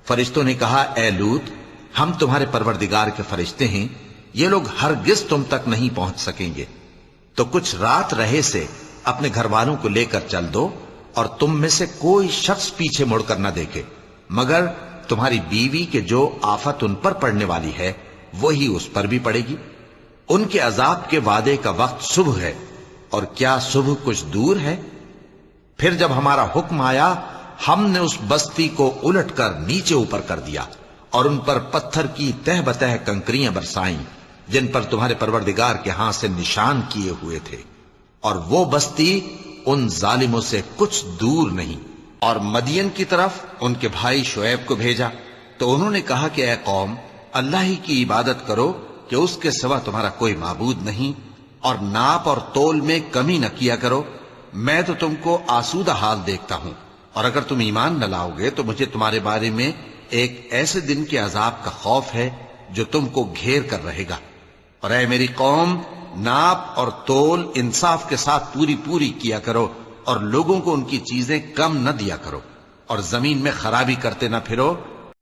فرشتوں نے کہا اے لوط، ہم تمہارے پروردگار کے فرشتے ہیں، یہ لوگ ہرگز تم تک نہیں پہنچ سکیں گے، تو کچھ رات رہے سے اپنے گھر والوں کو لے کر چل دو، اور تم میں سے کوئی شخص پیچھے مڑ کر نہ دیکھے مگر تمہاری بیوی کے جو آفت ان پر پڑنے والی ہے وہی اس پر بھی پڑے گی۔ ان کے عذاب کے وعدے کا وقت صبح ہے، اور کیا صبح کچھ دور ہے؟ پھر جب ہمارا حکم آیا، ہم نے اس بستی کو الٹ کر نیچے اوپر کر دیا اور ان پر پتھر کی تہ بتہ کنکریاں برسائیں جن پر تمہارے پروردگار کے ہاں سے نشان کیے ہوئے تھے، اور وہ بستی ان ظالموں سے کچھ دور نہیں۔ اور مدین کی طرف ان کے بھائی شعیب کو بھیجا تو انہوں نے کہا کہ اے قوم، اللہ ہی کی عبادت کرو کہ اس کے سوا تمہارا کوئی معبود نہیں، اور ناپ اور تول میں کمی نہ کیا کرو، میں تو تم کو آسودہ حال دیکھتا ہوں، اور اگر تم ایمان نہ لاؤ گے تو مجھے تمہارے بارے میں ایک ایسے دن کے عذاب کا خوف ہے جو تم کو گھیر کر رہے گا۔ اور اے میری قوم، ناپ اور تول انصاف کے ساتھ پوری پوری کیا کرو، اور لوگوں کو ان کی چیزیں کم نہ دیا کرو، اور زمین میں خرابی کرتے نہ پھرو،